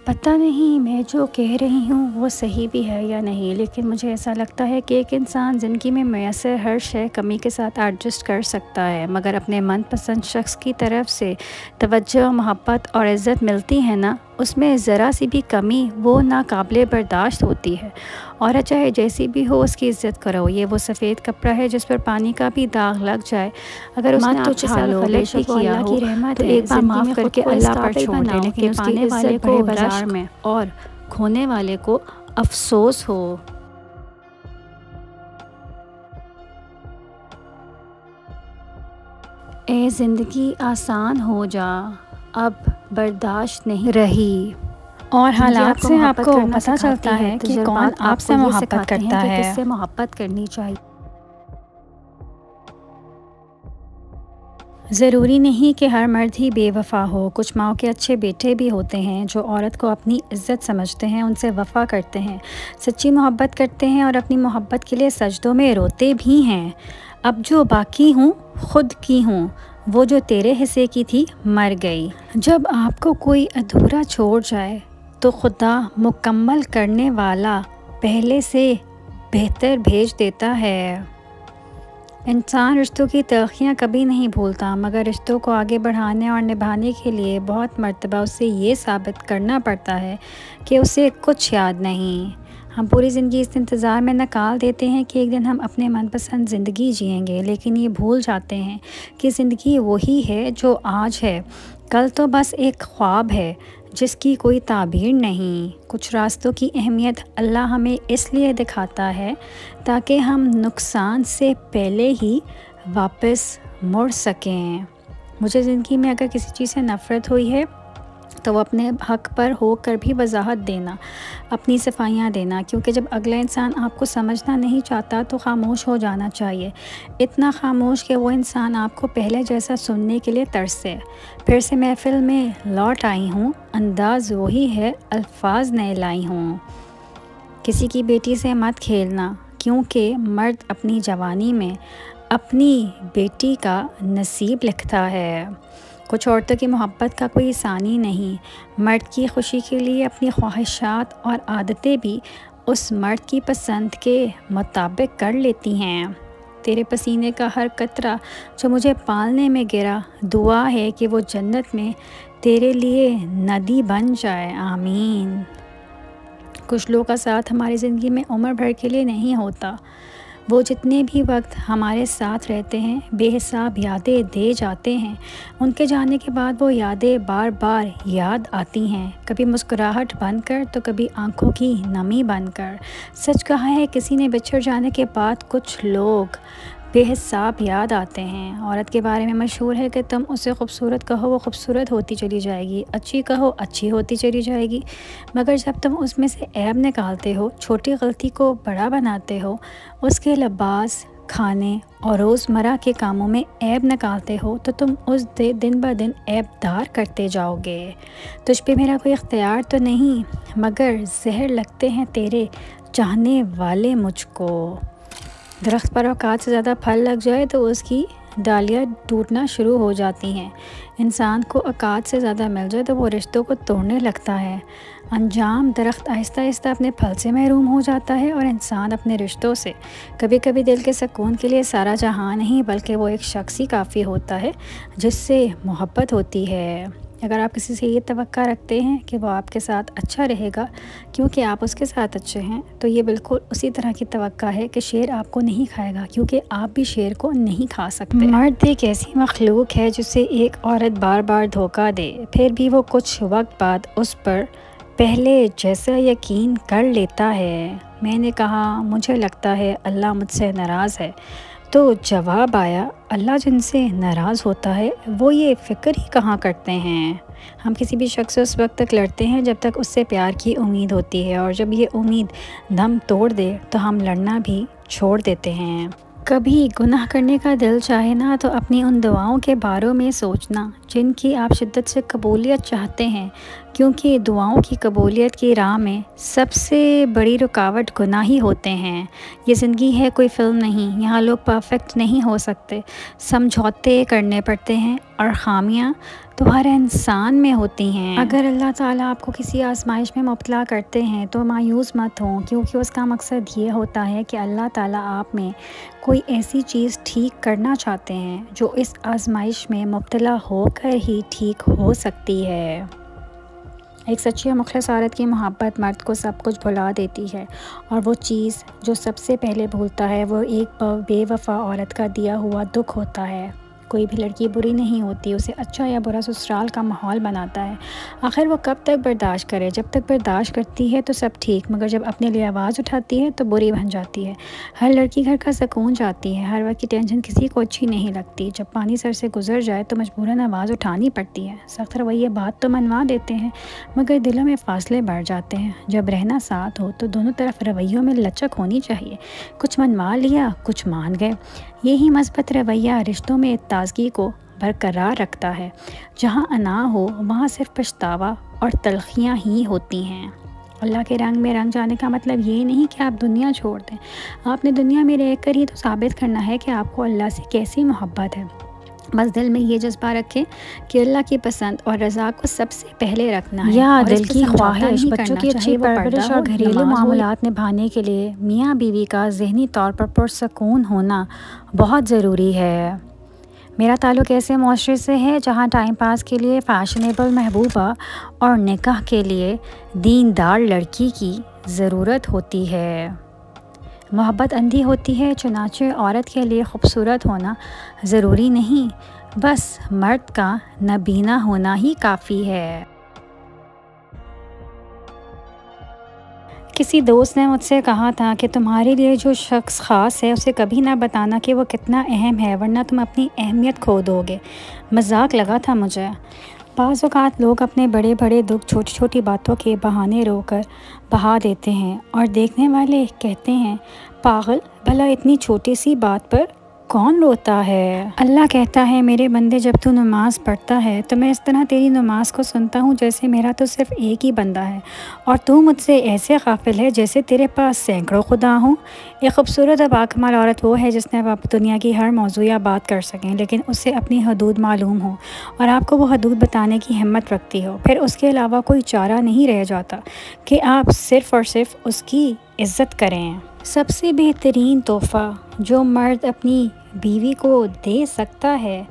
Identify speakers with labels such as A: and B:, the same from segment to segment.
A: पता नहीं मैं जो कह रही हूँ वो सही भी है या नहीं, लेकिन मुझे ऐसा लगता है कि एक इंसान ज़िंदगी में मैसर हर शय कमी के साथ एडजस्ट कर सकता है, मगर अपने मनपसंद शख्स की तरफ से तवज्जो, मोहब्बत और इज़्ज़त मिलती है ना, उसमें ज़रा सी भी कमी वो नाकाबिले बर्दाश्त होती है। औरत चाहे जैसी भी हो उसकी इज़्ज़त करो। ये वो सफ़ेद कपड़ा है जिस पर पानी का भी दाग लग जाए। अगर उसने आपके साथ गलत भी किया हो तो एक बार माफ़ करके अल्लाह पर छोड़ दे, लेकिन उसकी इज़्ज़त को बाज़ार में और खोने वाले को अफसोस हो। ए ज़िंदगी आसान हो जा, अब बर्दाश्त नहीं रही। और हालात से आपको पता चलता है कि कौन आपसे मोहब्बत करता है, किससे मोहब्बत करनी चाहिए। ज़रूरी नहीं कि हर मर्द ही बेवफ़ा हो। कुछ माओ के अच्छे बेटे भी होते हैं जो औरत को अपनी इज़्ज़त समझते हैं, उनसे वफ़ा करते हैं, सच्ची मोहब्बत करते हैं और अपनी मोहब्बत के लिए सजदों में रोते भी हैं। अब जो बाकी हूँ खुद की हूँ, वो जो तेरे हिस्से की थी मर गई। जब आपको कोई अधूरा छोड़ जाए तो खुदा मुकम्मल करने वाला पहले से बेहतर भेज देता है। इंसान रिश्तों की तलख़ियाँ कभी नहीं भूलता, मगर रिश्तों को आगे बढ़ाने और निभाने के लिए बहुत मर्तबा उसे ये साबित करना पड़ता है कि उसे कुछ याद नहीं। हम पूरी ज़िंदगी इस इंतज़ार में निकाल देते हैं कि एक दिन हम अपने मनपसंद ज़िंदगी जिएंगे, लेकिन ये भूल जाते हैं कि ज़िंदगी वही है जो आज है, कल तो बस एक ख्वाब है जिसकी कोई ताबीर नहीं। कुछ रास्तों की अहमियत अल्लाह हमें इसलिए दिखाता है ताकि हम नुकसान से पहले ही वापस मुड़ सकें। मुझे ज़िंदगी में अगर किसी चीज़ से नफ़रत हुई है तो वो अपने हक़ पर होकर भी वजाहत देना, अपनी सफाइयाँ देना, क्योंकि जब अगला इंसान आपको समझना नहीं चाहता तो ख़ामोश हो जाना चाहिए। इतना ख़ामोश कि वो इंसान आपको पहले जैसा सुनने के लिए तरसे। फिर से महफ़िल में लौट आई हूँ, अंदाज़ वही है, अल्फाज नए लाई हूँ। किसी की बेटी से मत खेलना, क्योंकि मर्द अपनी जवानी में अपनी बेटी का नसीब लिखता है। कुछ औरतों की मोहब्बत का कोई सानी नहीं। मर्द की खुशी के लिए अपनी ख्वाहिशात और आदतें भी उस मर्द की पसंद के मुताबिक कर लेती हैं। तेरे पसीने का हर कतरा जो मुझे पालने में गिरा, दुआ है कि वो जन्नत में तेरे लिए नदी बन जाए, आमीन। कुछ लोगों का साथ हमारी ज़िंदगी में उम्र भर के लिए नहीं होता। वो जितने भी वक्त हमारे साथ रहते हैं बेहिसाब यादें दे जाते हैं। उनके जाने के बाद वो यादें बार बार याद आती हैं, कभी मुस्कुराहट बनकर तो कभी आंखों की नमी बनकर। सच कहा है, किसी ने बिछड़ जाने के बाद कुछ लोग बेहिसाब याद आते हैं। औरत के बारे में मशहूर है कि तुम उसे खूबसूरत कहो वो खूबसूरत होती चली जाएगी, अच्छी कहो अच्छी होती चली जाएगी, मगर जब तुम उसमें से ऐब निकालते हो, छोटी गलती को बड़ा बनाते हो, उसके लिबास, खाने और रोज़मर्रा के कामों में ऐब निकालते हो, तो तुम उस दिन ब दिन ऐबदार करते जाओगे। तुझ पे मेरा कोई इख्तियार तो नहीं, मगर जहर लगते हैं तेरे चाहने वाले मुझको। दरख्त पर औकात से ज़्यादा फल लग जाए तो उसकी डालियाँ टूटना शुरू हो जाती हैं। इंसान को औकात से ज़्यादा मिल जाए तो वो रिश्तों को तोड़ने लगता है। अंजाम दरख्त आहिस्ता आहिस्ता अपने फल से महरूम हो जाता है और इंसान अपने रिश्तों से। कभी कभी दिल के सुकून के लिए सारा जहां नहीं, बल्कि वो एक शख्स ही काफ़ी होता है जिससे मोहब्बत होती है। अगर आप किसी से ये तवक्का रखते हैं कि वो आपके साथ अच्छा रहेगा क्योंकि आप उसके साथ अच्छे हैं, तो ये बिल्कुल उसी तरह की तवक्का है कि शेर आपको नहीं खाएगा, क्योंकि आप भी शेर को नहीं खा सकते। मर्द एक ऐसी मखलूक है जिसे एक औरत बार बार धोखा दे, फिर भी वो कुछ वक्त बाद उस पर पहले जैसा यकीन कर लेता है। मैंने कहा, मुझे लगता है अल्लाह मुझसे नाराज़ है, तो जवाब आया, अल्लाह जिनसे नाराज़ होता है वो ये फ़िक्र ही कहाँ करते हैं। हम किसी भी शख्स से उस वक्त तक लड़ते हैं जब तक उससे प्यार की उम्मीद होती है, और जब ये उम्मीद दम तोड़ दे तो हम लड़ना भी छोड़ देते हैं। कभी गुनाह करने का दिल चाहे ना तो अपनी उन दुआओं के बारों में सोचना जिनकी आप शिद्दत से कबूलियत चाहते हैं। क्योंकि दुआओं की कबूलियत की राह में सबसे बड़ी रुकावट गुनाह ही होते हैं। ये ज़िंदगी है कोई फ़िल्म नहीं, यहाँ लोग परफेक्ट नहीं हो सकते, समझौते करने पड़ते हैं और ख़ामियाँ तो हर इंसान में होती हैं। अगर अल्लाह ताला आपको किसी आजमाइश में मुब्तला करते हैं तो मायूस मत हों, क्योंकि उसका मकसद ये होता है कि अल्लाह ताला आप में कोई ऐसी चीज़ ठीक करना चाहते हैं जो इस आजमाइश में मुब्तला होकर ही ठीक हो सकती है। एक सच्ची और मुखलिस औरत की मोहब्बत मर्द को सब कुछ भुला देती है, और वो चीज़ जो सबसे पहले भूलता है वो एक बेवफा औरत का दिया हुआ दुख होता है। कोई भी लड़की बुरी नहीं होती, उसे अच्छा या बुरा ससुराल का माहौल बनाता है। आखिर वो कब तक बर्दाश्त करे? जब तक बर्दाश्त करती है तो सब ठीक, मगर जब अपने लिए आवाज़ उठाती है तो बुरी बन जाती है। हर लड़की घर का सुकून चाहती है, हर वक्त की टेंशन किसी को अच्छी नहीं लगती। जब पानी सर से गुजर जाए तो मजबूरन आवाज़ उठानी पड़ती है। सख्त रवैये बात तो मनवा देते हैं, मगर दिलों में फासले बढ़ जाते हैं। जब रहना साथ हो तो दोनों तरफ रवैयों में लचक होनी चाहिए। कुछ मनवा लिया, कुछ मान गए। यही मस्बत रवैया रिश्तों में ताजगी को बरकरार रखता है। जहाँ अना हो वहाँ सिर्फ पछतावा और तलखियाँ ही होती हैं। अल्लाह के रंग में रंग जाने का मतलब ये नहीं कि आप दुनिया छोड़ दें। आपने दुनिया में रह कर ही तो साबित करना है कि आपको अल्लाह से कैसी मोहब्बत है। बस दिल में ये जज्बा रखें कि अल्लाह की पसंद और रज़ा को सबसे पहले रखना है। या दिल की ख्वाहिश, बच्चों की अच्छी परवरिश और घरेलू मामूलात निभाने के लिए मियाँ बीवी का ज़हनी तौर पर पुरसकून होना बहुत ज़रूरी है। मेरा ताल्लुक़ ऐसे माशरे से है जहाँ टाइम पास के लिए फ़ैशनेबल महबूबा और निकाह के लिए दीनदार लड़की की ज़रूरत होती है। मोहब्बत अंधी होती है, चुनाचे औरत के लिए खूबसूरत होना ज़रूरी नहीं, बस मर्द का नबीना होना ही काफ़ी है। किसी दोस्त ने मुझसे कहा था कि तुम्हारे लिए जो शख्स ख़ास है उसे कभी ना बताना कि वो कितना अहम है, वरना तुम अपनी अहमियत खो दोगे। मजाक लगा था मुझे। बाज़ औक़ात लोग अपने बड़े बड़े दुख छोटी छोटी बातों के बहाने रोकर बहा देते हैं, और देखने वाले कहते हैं पागल, भला इतनी छोटी सी बात पर कौन रोता है। अल्लाह कहता है मेरे बंदे, जब तू नमाज़ पढ़ता है तो मैं इस तरह तेरी नमाज़ को सुनता हूँ जैसे मेरा तो सिर्फ़ एक ही बंदा है, और तू मुझसे ऐसे गाफिल है जैसे तेरे पास सैकड़ों खुदा हों। एक खूबसूरत और बाकमाल औरत वो है जिसने आप दुनिया की हर मौजू या बात कर सकें, लेकिन उससे अपनी हदूद मालूम हो और आपको वो हदूद बताने की हिम्मत रखती हो। फिर उसके अलावा कोई चारा नहीं रह जाता कि आप सिर्फ़ और सिर्फ उसकी इज़्ज़त करें। सबसे बेहतरीन तोहफ़ा जो मर्द अपनी बीवी को दे सकता है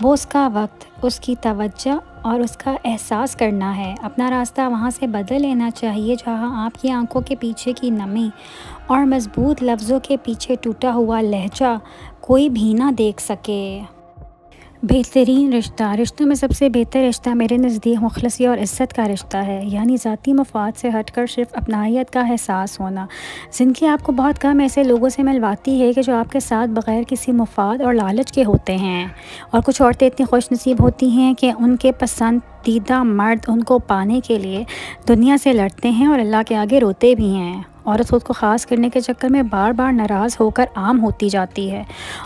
A: वो उसका वक्त, उसकी तवज्जो और उसका एहसास करना है। अपना रास्ता वहाँ से बदल लेना चाहिए जहाँ आपकी आंखों के पीछे की नमी और मज़बूत लफ्ज़ों के पीछे टूटा हुआ लहजा कोई भी ना देख सके। बेहतरीन रिश्ता, रिश्तों में सबसे बेहतर रिश्ता मेरे नज़दीक मुखलसी और इज़्ज़त का रिश्ता है, यानी ज़ाती मफ़ाद से हटकर सिर्फ अपनाहियत का एहसास होना। ज़िंदगी आपको बहुत कम ऐसे लोगों से मिलवाती है कि जो आपके साथ बग़ैर किसी मफ़ाद और लालच के होते हैं, और कुछ औरतें इतनी खुशनसीब होती हैं कि उनके पसंदीदा मर्द उनको पाने के लिए दुनिया से लड़ते हैं और अल्लाह के आगे रोते भी हैं। औरत ख़ुद को ख़ास करने के चक्कर में बार बार नाराज़ होकर आम होती जाती है,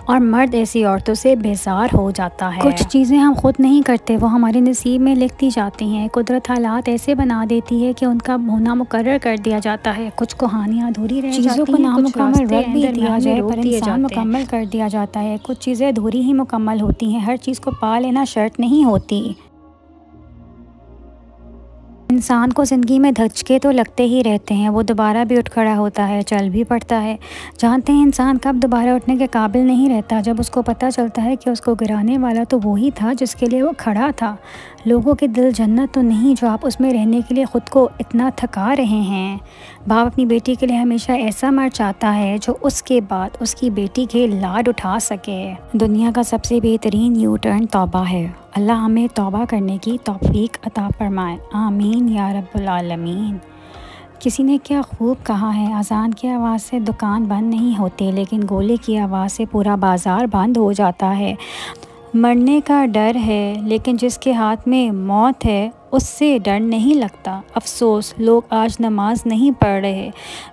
A: और मर्द ऐसी औरतों से बेजार हो जाता है। कुछ चीज़ें हम खुद नहीं करते, वो हमारे नसीब में लिखती जाती हैं। कुदरत हालात ऐसे बना देती है कि उनका होना मुकर्रर कर दिया जाता है। कुछ कहानियाँ अधूरी रह जाती हैं, को नामुकम्मल रख भी दिया जाए पर इंसान मुकम्मल कर दिया जाता है। कुछ चीज़ें अधूरी ही मुकम्मल होती हैं। हर चीज़ को पा लेना शर्त नहीं होती। इंसान को ज़िंदगी में धचके तो लगते ही रहते हैं, वो दोबारा भी उठ खड़ा होता है, चल भी पड़ता है। जानते हैं इंसान कब दोबारा उठने के काबिल नहीं रहता? जब उसको पता चलता है कि उसको गिराने वाला तो वही था जिसके लिए वो खड़ा था। लोगों के दिल जन्नत तो नहीं जो आप उसमें रहने के लिए ख़ुद को इतना थका रहे हैं। बाप अपनी बेटी के लिए हमेशा ऐसा मर्द चाहता है जो उसके बाद उसकी बेटी के लाड उठा सके। दुनिया का सबसे बेहतरीन यू टर्न तौबा है। अल्लाह हमें तौबा करने की तौफीक अता फरमाए, आमीन या रब्बुल आलमीन। किसी ने क्या खूब कहा है, अज़ान की आवाज़ से दुकान बंद नहीं होती, लेकिन गोले की आवाज़ से पूरा बाज़ार बंद हो जाता है। मरने का डर है, लेकिन जिसके हाथ में मौत है उससे डर नहीं लगता। अफसोस लोग आज नमाज नहीं पढ़ रहे।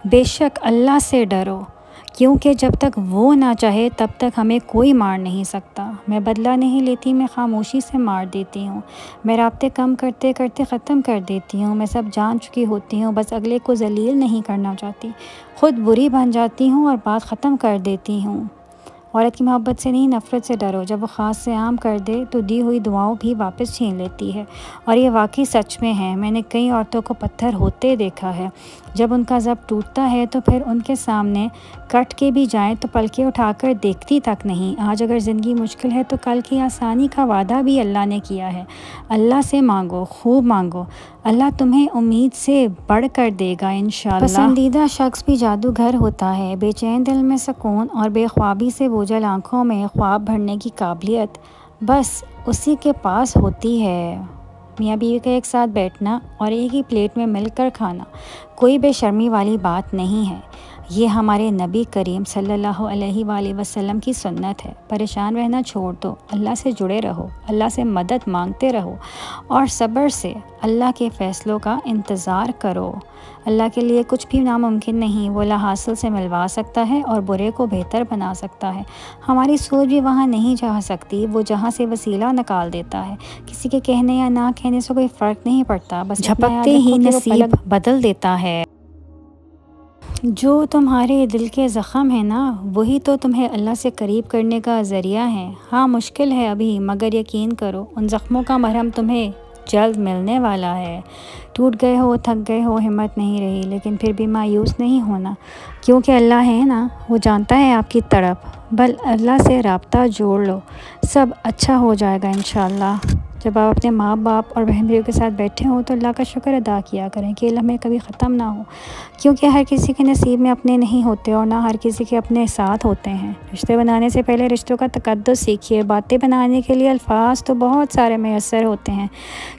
A: बेशक अल्लाह से डरो, क्योंकि जब तक वो ना चाहे तब तक हमें कोई मार नहीं सकता। मैं बदला नहीं लेती, मैं खामोशी से मार देती हूँ। मैं राब्ते कम करते करते ख़त्म कर देती हूँ। मैं सब जान चुकी होती हूँ, बस अगले को ज़लील नहीं करना चाहती। ख़ुद बुरी बन जाती हूँ और बात ख़त्म कर देती हूँ। औरत की मोहब्बत से नहीं, नफ़रत से डरो। जब वो ख़ास से आम कर दे तो दी हुई दुआओं भी वापस छीन लेती है। और ये वाकई सच में है। मैंने कई औरतों को पत्थर होते देखा है। जब उनका ज़ब टूटता है तो फिर उनके सामने कट के भी जाएं तो पलकें उठाकर देखती तक नहीं। आज अगर ज़िंदगी मुश्किल है तो कल की आसानी का वादा भी अल्लाह ने किया है। अल्लाह से मांगो, खूब मांगो, अल्लाह तुम्हें उम्मीद से बढ़ कर देगा इंशाअल्लाह। पसंदीदा शख्स भी जादूगर होता है। बेचैन दिल में सुकून और बेख्वाबी से बोझल आँखों में ख्वाब भरने की काबिलियत बस उसी के पास होती है। मियाँ बीवी का एक साथ बैठना और एक ही प्लेट में मिलकर खाना कोई बेशर्मी वाली बात नहीं है। ये हमारे नबी करीम सल्लल्लाहु अलैहि वसल्लम की सुन्नत है। परेशान रहना छोड़ दो, अल्लाह से जुड़े रहो, अल्लाह से मदद मांगते रहो और सब्र से अल्लाह के फ़ैसलों का इंतज़ार करो। अल्लाह के लिए कुछ भी नामुमकिन नहीं। वो ला हासिल से मिलवा सकता है और बुरे को बेहतर बना सकता है। हमारी सोच भी वहाँ नहीं जा सकती। वो जहाँ से वसीला निकाल देता है। किसी के कहने या ना कहने से कोई फ़र्क नहीं पड़ता, बस झपकते ही नसीब बदल देता है। जो तुम्हारे दिल के ज़ख़म है ना, वही तो तुम्हें अल्लाह से करीब करने का ज़रिया है। हाँ, मुश्किल है अभी, मगर यकीन करो उन ज़ख्मों का मरहम तुम्हें जल्द मिलने वाला है। टूट गए हो, थक गए हो, हिम्मत नहीं रही, लेकिन फिर भी मायूस नहीं होना, क्योंकि अल्लाह है ना, वो जानता है आपकी तड़प। बल अल्लाह से राब्ता जोड़ लो, सब अच्छा हो जाएगा इंशाअल्लाह। जब आप अपने माँ बाप और बहन भाइयों के साथ बैठे हों तो अल्लाह का शुक्र अदा किया करें कि लम्हे कभी ख़त्म ना हो, क्योंकि हर किसी के नसीब में अपने नहीं होते और ना हर किसी के अपने साथ होते हैं। रिश्ते बनाने से पहले रिश्तों का तक़द्दुस सीखिए। बातें बनाने के लिए अल्फाज तो बहुत सारे मैसर होते हैं,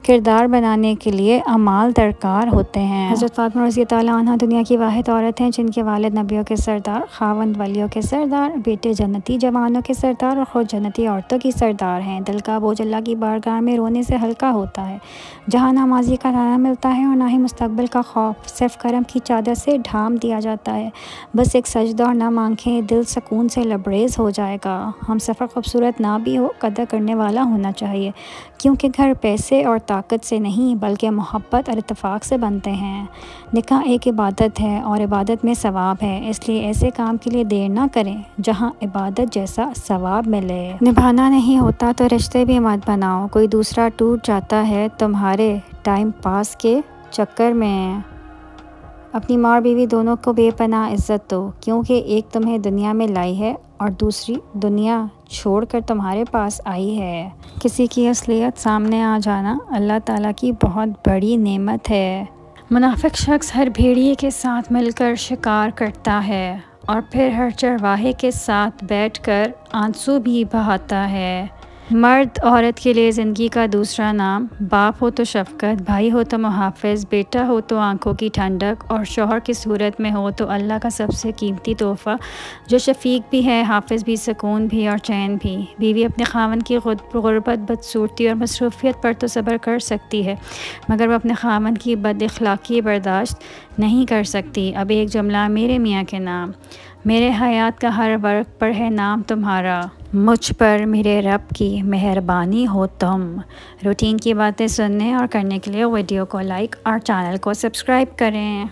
A: किरदार बनाने के लिए अमाल दरकार होते हैं। हज़रत फ़ातिमा रज़ी अल्लाह अन्हा दुनिया की वाहिद औरत हैं जिनके वालिद नबियों के सरदार, खावंद वलियों के सरदार, बेटे जन्नती जवानों के सरदार और ख़ुद जन्नती औरतों की सरदार हैं। दिल का बोझ अल्लाह की बारगाह में रोने से हल्का होता है, जहाँ ना माज़ी का ताना मिलता है और ना ही मुस्तक़बिल का खौफ। सिर्फ करम की चादर से ढाम दिया जाता है। बस एक सजदा और ना आँखें, दिल सुकून से लबरेज हो जाएगा। हम सफ़र खूबसूरत ना भी हो, कदर करने वाला होना चाहिए, क्योंकि घर पैसे और ताकत से नहीं बल्कि मोहब्बत और इत्तेफाक से बनते हैं। निकाह एक इबादत है और इबादत में सवाब है, इसलिए ऐसे काम के लिए देर ना करें जहाँ इबादत जैसा सवाब मिले। निभाना नहीं होता तो रिश्ते भी मत बनाओ। कोई दूसरा टूट जाता है तुम्हारे टाइम पास के चक्कर में। अपनी माँ और बीवी दोनों को बेपनाह इज़्ज़त दो, क्योंकि एक तुम्हें दुनिया में लाई है और दूसरी दुनिया छोड़कर तुम्हारे पास आई है। किसी की असलियत सामने आ जाना अल्लाह ताला की बहुत बड़ी नेमत है। मुनाफिक शख्स हर भेड़िए के साथ मिलकर शिकार करता है और फिर हर चरवाहे के साथ बैठकर आंसू भी बहाता है। मर्द औरत के लिए ज़िंदगी का दूसरा नाम बाप हो तो शफ़क़त, भाई हो तो मुहाफ़िज़, बेटा हो तो आँखों की ठंडक और शौहर की सूरत में हो तो अल्लाह का सबसे कीमती तोहफ़ा, जो शफ़ीक भी है, हाफ़िज़ भी, सुकून भी और चैन भी। बीवी अपने ख़ावंद की गुर्बत, बदसूरती और मसरूफ़ियत पर तो सब्र कर सकती है, मगर वह अपने ख़ावंद की बदअख़लाक़ी बर्दाश्त नहीं कर सकती। अब एक जुमला मेरे मियाँ के नाम, मेरे हयात का हर वर्क पर है नाम तुम्हारा, मुझ पर मेरे रब की मेहरबानी हो तुम। रूटीन की बातें सुनने और करने के लिए वीडियो को लाइक और चैनल को सब्सक्राइब करें।